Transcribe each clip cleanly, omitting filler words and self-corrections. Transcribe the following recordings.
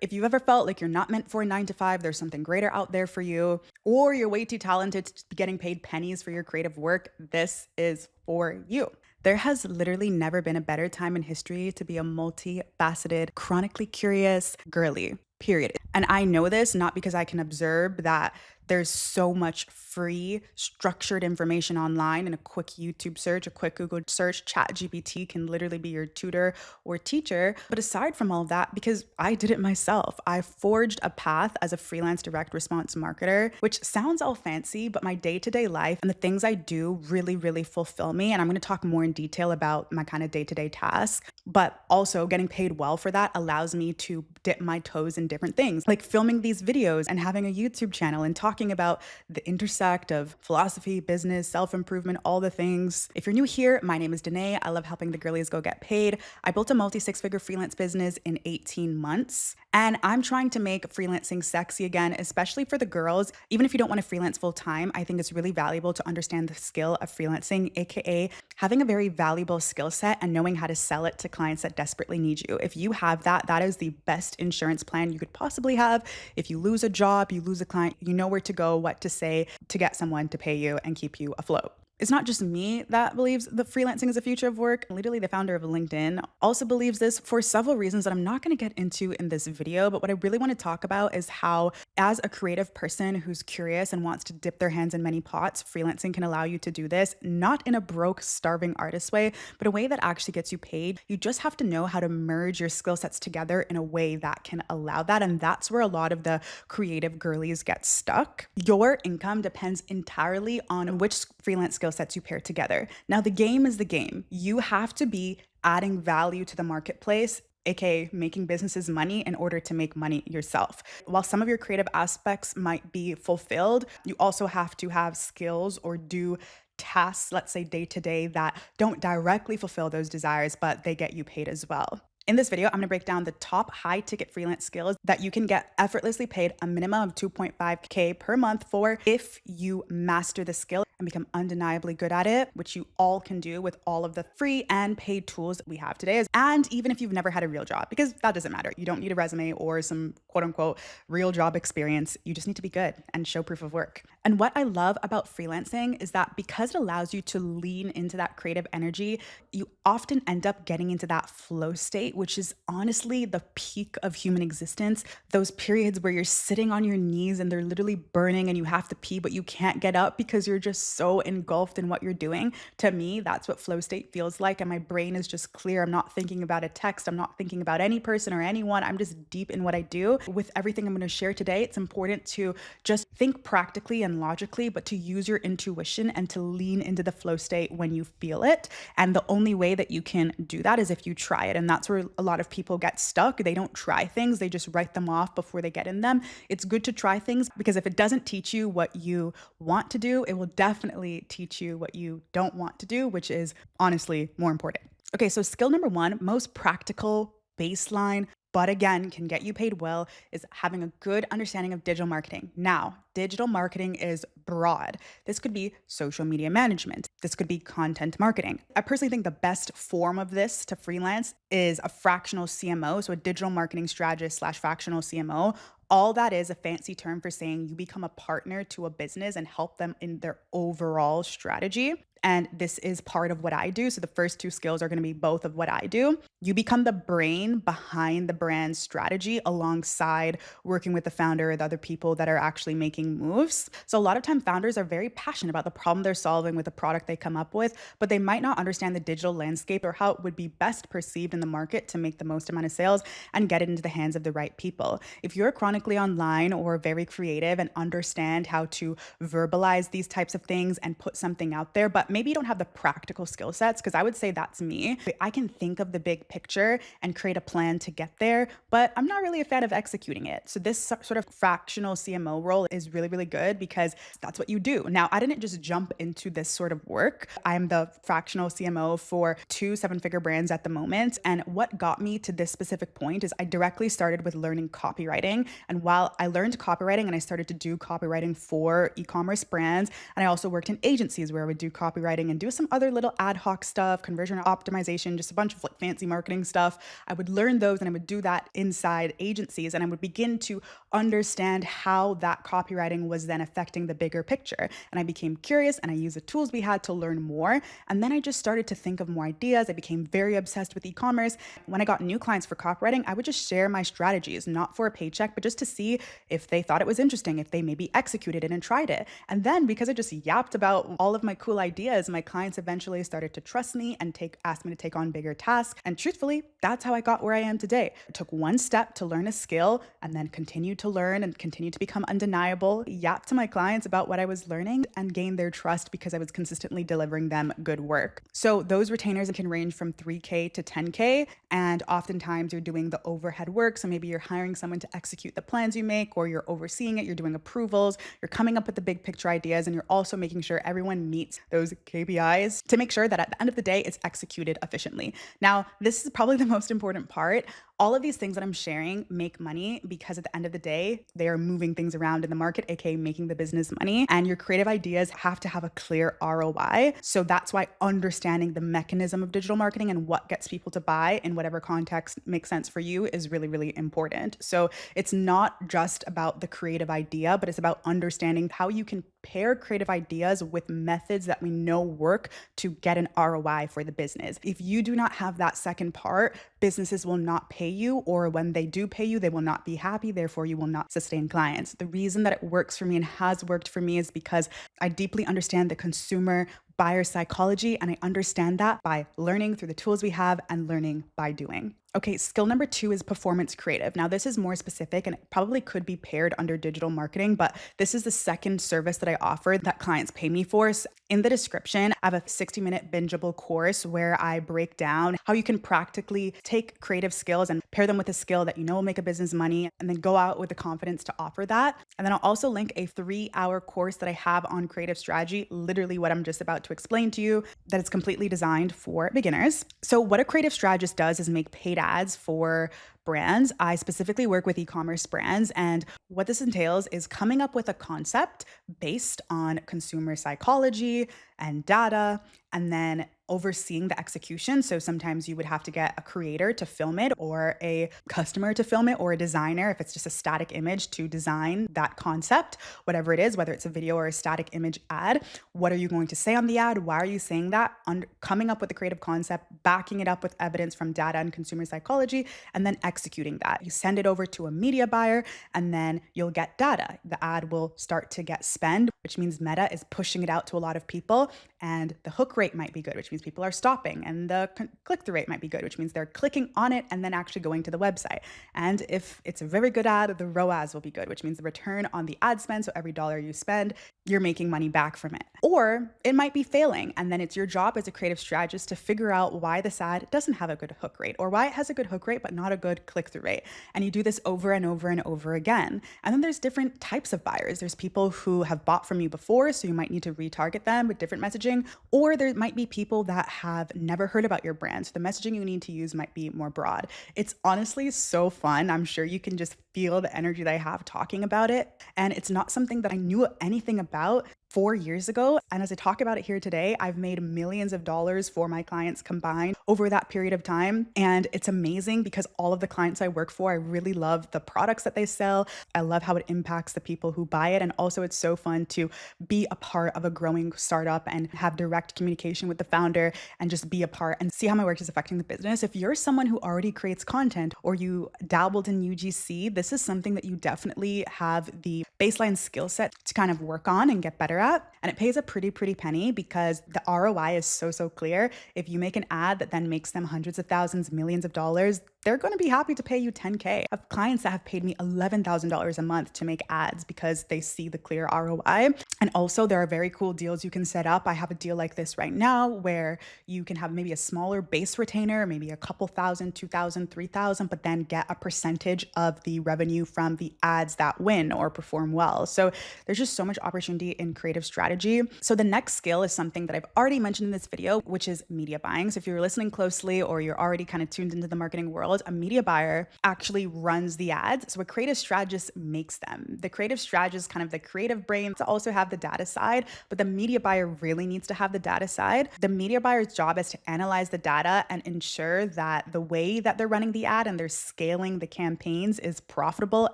If you've ever felt like you're not meant for a 9 to 5, there's something greater out there for you, or you're way too talented to be getting paid pennies for your creative work, this is for you. There has literally never been a better time in history to be a multifaceted, chronically curious girly, period. And I know this not because I can observe that there's so much free, structured information online and a quick YouTube search, a quick Google search, ChatGPT can literally be your tutor or teacher. But aside from all of that, because I did it myself, I forged a path as a freelance direct response marketer, which sounds all fancy, but my day-to-day life and the things I do really, really fulfill me. And I'm going to talk more in detail about my kind of day-to-day tasks. But also getting paid well for that allows me to dip my toes in different things, like filming these videos and having a YouTube channel and talking about the intersect of philosophy, business, self-improvement, all the things. If you're new here, my name is Danae. I love helping the girlies go get paid. I built a multi-six-figure freelance business in 18 months, and I'm trying to make freelancing sexy again, especially for the girls. Even if you don't want to freelance full-time, I think it's really valuable to understand the skill of freelancing, aka having a very valuable skill set and knowing how to sell it to clients that desperately need you. If you have that, that is the best insurance plan you could possibly have. If you lose a job, you lose a client, you know where to go, what to say to get someone to pay you and keep you afloat. It's not just me that believes that freelancing is the future of work. Literally, the founder of LinkedIn also believes this for several reasons that I'm not going to get into in this video. But what I really want to talk about is how, as a creative person who's curious and wants to dip their hands in many pots, freelancing can allow you to do this, not in a broke, starving artist way, but a way that actually gets you paid. You just have to know how to merge your skill sets together in a way that can allow that. And that's where a lot of the creative girlies get stuck. Your income depends entirely on which freelance skill sets you pair together. Now, the game is the game. You have to be adding value to the marketplace, aka making businesses money in order to make money yourself. While some of your creative aspects might be fulfilled, you also have to have skills or do tasks, let's say day to day, that don't directly fulfill those desires, but they get you paid as well. In this video, I'm going to break down the top high ticket freelance skills that you can get effortlessly paid a minimum of 2.5K per month for if you master the skill and become undeniably good at it, which you all can do with all of the free and paid tools that we have today. And even if you've never had a real job, because that doesn't matter. You don't need a resume or some quote unquote real job experience. You just need to be good and show proof of work. And what I love about freelancing is that because it allows you to lean into that creative energy, you often end up getting into that flow state, which is honestly the peak of human existence. Those periods where you're sitting on your knees and they're literally burning and you have to pee, but you can't get up because you're just so engulfed in what you're doing. To me, that's what flow state feels like. And my brain is just clear. I'm not thinking about a text. I'm not thinking about any person or anyone. I'm just deep in what I do. With everything I'm going to share today, it's important to just think practically and logically, but to use your intuition and to lean into the flow state when you feel it. And the only way that you can do that is if you try it. And that's where a lot of people get stuck. They don't try things. They just write them off before they get in them. It's good to try things because if it doesn't teach you what you want to do, it will definitely teach you what you don't want to do, which is honestly more important. Okay, so skill number one, most practical, baseline, but again, can get you paid well, is having a good understanding of digital marketing. Now, digital marketing is broad. This could be social media management. This could be content marketing. I personally think the best form of this to freelance is a fractional CMO, so a digital marketing strategist / fractional CMO. All that is a fancy term for saying you become a partner to a business and help them in their overall strategy. And this is part of what I do. So the first two skills are going to be both of what I do. You become the brain behind the brand strategy alongside working with the founder or the other people that are actually making moves. So a lot of time founders are very passionate about the problem they're solving with the product they come up with, but they might not understand the digital landscape or how it would be best perceived in the market to make the most amount of sales and get it into the hands of the right people. If you're chronically online or very creative and understand how to verbalize these types of things and put something out there, but maybe you don't have the practical skill sets, because I would say that's me. I can think of the big picture and create a plan to get there, but I'm not really a fan of executing it. So this sort of fractional CMO role is really, really good because that's what you do. Now, I didn't just jump into this sort of work. I'm the fractional CMO for 2 7-figure brands at the moment. And what got me to this specific point is I directly started with learning copywriting. And while I learned copywriting and I started to do copywriting for e-commerce brands, and I also worked in agencies where I would do copywriting and do some other little ad hoc stuff, conversion optimization, just a bunch of like fancy marketing stuff. I would learn those and I would do that inside agencies, and I would begin to understand how that copywriting was then affecting the bigger picture. And I became curious and I used the tools we had to learn more. And then I just started to think of more ideas. I became very obsessed with e-commerce. When I got new clients for copywriting, I would just share my strategies, not for a paycheck, but just to see if they thought it was interesting, if they maybe executed it and tried it. And then because I just yapped about all of my cool ideas, my clients eventually started to trust me and asked me to take on bigger tasks. And truthfully, that's how I got where I am today. It took one step to learn a skill and then continued to learn and continued to become undeniable, yap to my clients about what I was learning and gain their trust because I was consistently delivering them good work. So those retainers can range from 3K to 10K. And oftentimes you're doing the overhead work. So maybe you're hiring someone to execute the plans you make, or you're overseeing it, you're doing approvals, you're coming up with the big picture ideas, and you're also making sure everyone meets those KPIs to make sure that at the end of the day, it's executed efficiently. Now, this is probably the most important part. All of these things that I'm sharing make money because at the end of the day, they are moving things around in the market, aka making the business money. And your creative ideas have to have a clear ROI. So that's why understanding the mechanism of digital marketing and what gets people to buy in whatever context makes sense for you is really, really important. So it's not just about the creative idea, but it's about understanding how you can pair creative ideas with methods that we know work to get an ROI for the business. If you do not have that second part, businesses will not pay you, or when they do pay you, they will not be happy. Therefore, you will not sustain clients. The reason that it works for me and has worked for me is because I deeply understand the consumer buyer psychology, and I understand that by learning through the tools we have and learning by doing. Okay, skill number 2 is performance creative. Now, this is more specific and it probably could be paired under digital marketing, but this is the second service that I offer that clients pay me for. So in the description, I have a 60-minute bingeable course where I break down how you can practically take creative skills and pair them with a skill that you know will make a business money, and then go out with the confidence to offer that. And then I'll also link a 3-hour course that I have on creative strategy, literally what I'm just about to explain to you, that is completely designed for beginners. So what a creative strategist does is make paid ads for brands. I specifically work with e-commerce brands, and what this entails is coming up with a concept based on consumer psychology and data, and then overseeing the execution. So sometimes you would have to get a creator to film it, or a customer to film it, or a designer, if it's just a static image, to design that concept, whatever it is, whether it's a video or a static image ad. What are you going to say on the ad? Why are you saying that? Coming up with a creative concept, backing it up with evidence from data and consumer psychology, and then executing that. You send it over to a media buyer, and then you'll get data. The ad will start to get spend, which means Meta is pushing it out to a lot of people, and the hook rate might be good, which means people are stopping, and the click-through rate might be good, which means they're clicking on it and then actually going to the website. And if it's a very good ad, the ROAS will be good, which means the return on the ad spend. So every dollar you spend, you're making money back from it. Or it might be failing, and then it's your job as a creative strategist to figure out why this ad doesn't have a good hook rate, or why it has a good hook rate but not a good click-through rate. And you do this over and over and over again. And then there's different types of buyers. There's people who have bought from you before, so you might need to retarget them with different messaging, or there might be people that have never heard about your brand. So the messaging you need to use might be more broad. It's honestly so fun. I'm sure you can just feel the energy that I have talking about it. And it's not something that I knew anything about 4 years ago. And as I talk about it here today, I've made millions of dollars for my clients combined over that period of time. And it's amazing because all of the clients I work for, I really love the products that they sell. I love how it impacts the people who buy it. And also it's so fun to be a part of a growing startup and have direct communication with the founder and just be a part and see how my work is affecting the business. If you're someone who already creates content, or you dabbled in UGC, this is something that you definitely have the baseline skill set to kind of work on and get better at. And it pays a pretty penny because the ROI is so clear. If you make an ad that then makes them hundreds of thousands, millions of dollars, they're going to be happy to pay you 10K. I have clients that have paid me $11,000 a month to make ads because they see the clear ROI. And also there are very cool deals you can set up. I have a deal like this right now where you can have maybe a smaller base retainer, maybe a couple thousand, 2,000, 3,000, but then get a percentage of the revenue from the ads that win or perform well. So there's just so much opportunity in creative strategy. So the next skill is something that I've already mentioned in this video, which is media buying. So if you're listening closely or you're already kind of tuned into the marketing world, world, a media buyer actually runs the ads. So a creative strategist makes them. The creative strategist, kind of the creative brain, to also have the data side, but the media buyer really needs to have the data side. The media buyer's job is to analyze the data and ensure that the way that they're running the ad and they're scaling the campaigns is profitable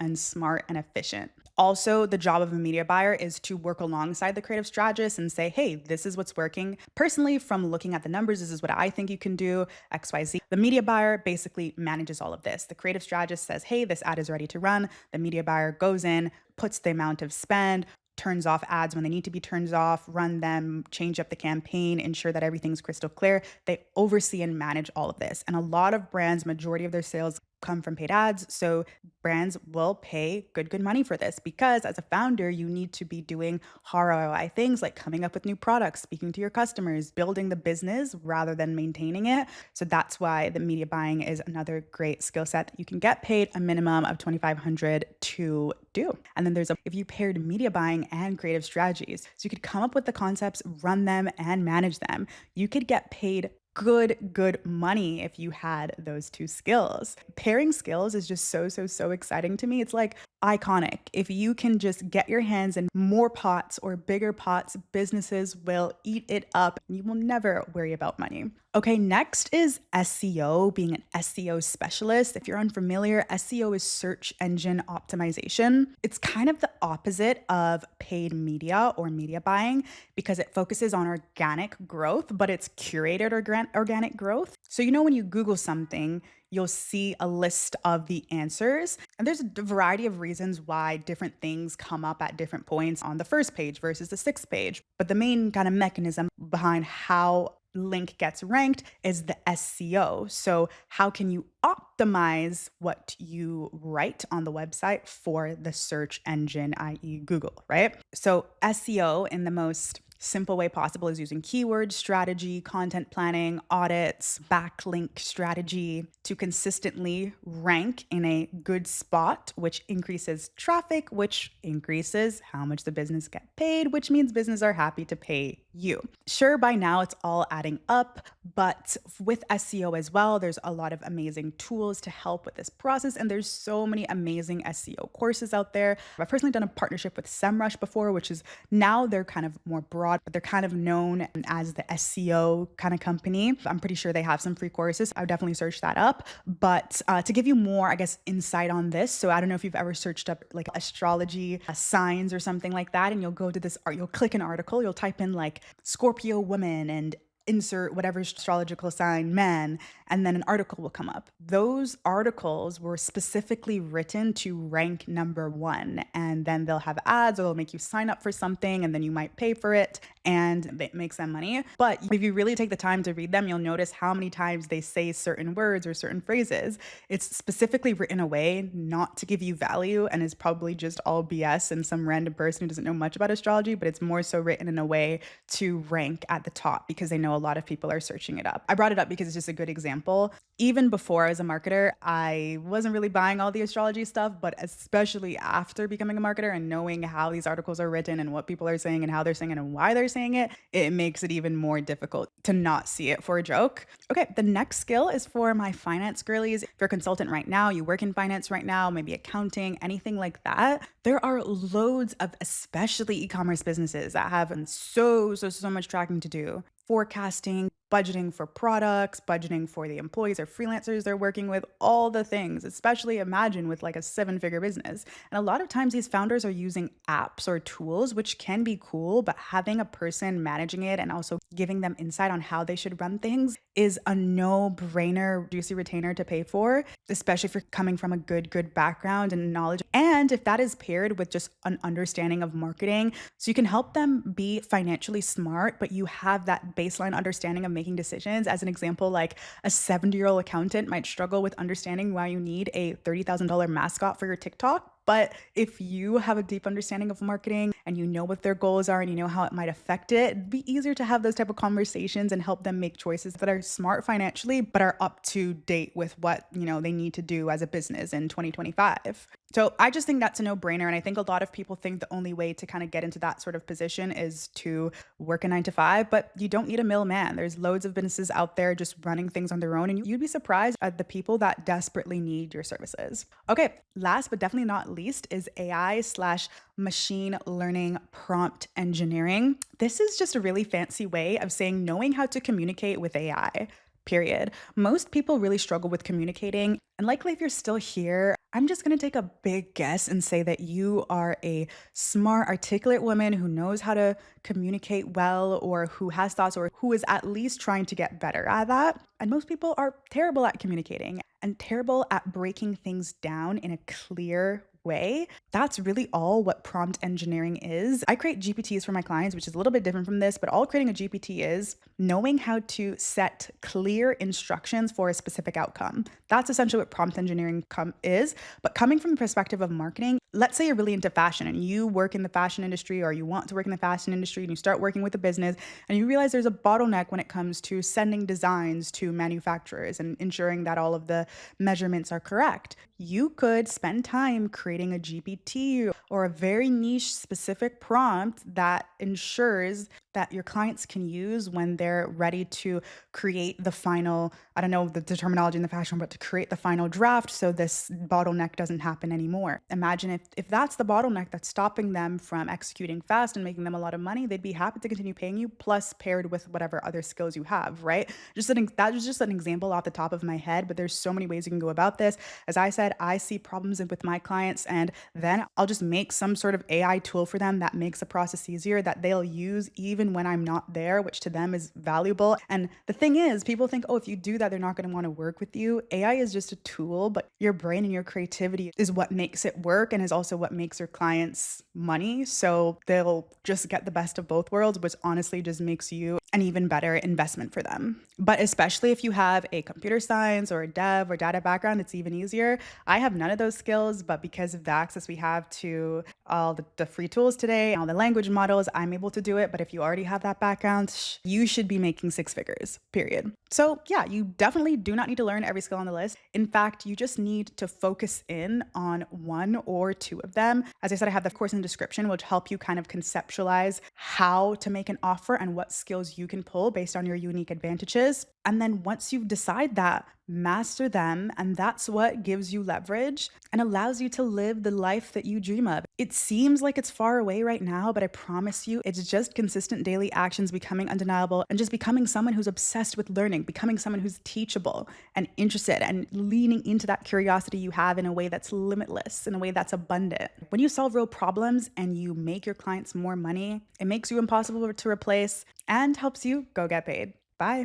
and smart and efficient. Also, the job of a media buyer is to work alongside the creative strategist and say, hey, this is what's working. Personally, from looking at the numbers, this is what I think you can do, XYZ. The media buyer basically manages all of this. The creative strategist says, hey, this ad is ready to run. The media buyer goes in, puts the amount of spend, turns off ads when they need to be turned off, run them, change up the campaign, ensure that everything's crystal clear. They oversee and manage all of this. And a lot of brands, majority of their sales come from paid ads. So brands will pay good money for this because as a founder, you need to be doing ROI things like coming up with new products, speaking to your customers, building the business rather than maintaining it. So that's why the media buying is another great skill set that you can get paid a minimum of $2,500 to do. And then if you paired media buying and creative strategies, so you could come up with the concepts, run them and manage them. You could get paid good money if you had those two skills. Pairing skills is just so exciting to me. It's like iconic. If you can just get your hands in more pots or bigger pots, businesses will eat it up. You will never worry about money. Okay, next is SEO, being an SEO specialist. If you're unfamiliar, SEO is search engine optimization. It's kind of the opposite of paid media or media buying because it focuses on organic growth, but it's curated organic growth. So, when you Google something, you'll see a list of the answers. And there's a variety of reasons why different things come up at different points on the first page versus the sixth page. But the main kind of mechanism behind how link gets ranked is the SEO. So how can you optimize what you write on the website for the search engine, i.e. Google, right? So SEO in the most simple way possible is using keyword strategy, content planning, audits, backlink strategy to consistently rank in a good spot, which increases traffic, which increases how much the business get paid, which means businesses are happy to pay you. Sure, by now it's all adding up, but with SEO as well, there's a lot of amazing tools to help with this process. And there's so many amazing SEO courses out there. I've personally done a partnership with SEMrush before, which is now they're kind of more broad, but they're kind of known as the SEO kind of company. I'm pretty sure they have some free courses. I would definitely search that up. But to give you more, I guess, insight on this. So I don't know if you've ever searched up like astrology signs or something like that. And you'll go to this, you'll click an article, you'll type in like Scorpio woman and insert whatever astrological sign man, and then an article will come up. Those articles were specifically written to rank number one, and then they'll have ads or they'll make you sign up for something and then you might pay for it and it makes them money. But if you really take the time to read them, you'll notice how many times they say certain words or certain phrases. It's specifically written away not to give you value and is probably just all BS and some random person who doesn't know much about astrology, but it's more so written in a way to rank at the top because they know a lot of people are searching it up. I brought it up because it's just a good example. Even before as a marketer, I wasn't really buying all the astrology stuff, but especially after becoming a marketer and knowing how these articles are written and what people are saying and how they're saying it and why they're saying it, it makes it even more difficult to not see it for a joke. Okay, the next skill is for my finance girlies. If you're a consultant right now, you work in finance right now, maybe accounting, anything like that, there are loads of especially e-commerce businesses that have so much tracking to do. Forecasting, budgeting for products, budgeting for the employees or freelancers they're working with, all the things, especially imagine with like a 7-figure business. And a lot of times these founders are using apps or tools, which can be cool, but having a person managing it and also giving them insight on how they should run things is a no-brainer, juicy retainer to pay for, especially if you're coming from a good background and knowledge. And if that is paired with just an understanding of marketing, so you can help them be financially smart, but you have that baseline understanding of making decisions. As an example, like a 70-year-old accountant might struggle with understanding why you need a $30,000 mascot for your TikTok. But if you have a deep understanding of marketing and you know what their goals are and you know how it might affect it, it'd be easier to have those type of conversations and help them make choices that are smart financially, but are up to date with what, they need to do as a business in 2025. So I just think that's a no-brainer. And I think a lot of people think the only way to kind of get into that sort of position is to work a 9 to 5, but you don't need a middleman. There's loads of businesses out there just running things on their own, and you'd be surprised at the people that desperately need your services. Okay, last but definitely not least is AI/machine learning prompt engineering. This is just a really fancy way of saying knowing how to communicate with AI. Period. Most people really struggle with communicating. And likely, if you're still here, I'm just going to take a big guess and say that you are a smart, articulate woman who knows how to communicate well, or who has thoughts, or who is at least trying to get better at that. And most people are terrible at communicating and terrible at breaking things down in a clear way. That's really all what prompt engineering is. I create GPTs for my clients, which is a little bit different from this, but all creating a GPT is knowing how to set clear instructions for a specific outcome. That's essentially what prompt engineering is. But coming from the perspective of marketing, let's say you're really into fashion and you work in the fashion industry, or you want to work in the fashion industry, and you start working with a business and you realize there's a bottleneck when it comes to sending designs to manufacturers and ensuring that all of the measurements are correct. You could spend time creating a GPT or a very niche specific prompt that ensures that your clients can use when they're ready to create the final, I don't know the terminology in the fashion, but to create the final draft so this bottleneck doesn't happen anymore. Imagine if that's the bottleneck that's stopping them from executing fast and making them a lot of money, they'd be happy to continue paying you, plus paired with whatever other skills you have, right? That was just an example off the top of my head, but there's so many ways you can go about this. As I said, I see problems with my clients, and then I'll just make some sort of AI tool for them that makes the process easier, that they'll use even when I'm not there, which to them is valuable. And the thing is, people think, oh, if you do that, they're not going to want to work with you. AI is just a tool, but your brain and your creativity is what makes it work and is also what makes your clients money. So they'll just get the best of both worlds, which honestly just makes you an even better investment for them. But especially if you have a computer science or a dev or data background, it's even easier. I have none of those skills, but because of the access we have to all the free tools today, all the language models, I'm able to do it. But if you already have that background, you should be making 6 figures, period. So yeah, you definitely do not need to learn every skill on the list. In fact, you just need to focus in on one or two of them. As I said, I have the course in the description, which help you kind of conceptualize how to make an offer and what skills you can pull based on your unique advantages. And then once you decide that, master them, and that's what gives you leverage and allows you to live the life that you dream of. It seems like it's far away right now, but I promise you, it's just consistent daily actions becoming undeniable, and just becoming someone who's obsessed with learning, becoming someone who's teachable and interested, and leaning into that curiosity you have in a way that's limitless, in a way that's abundant. When you solve real problems and you make your clients more money, it makes you impossible to replace and helps you go get paid. Bye.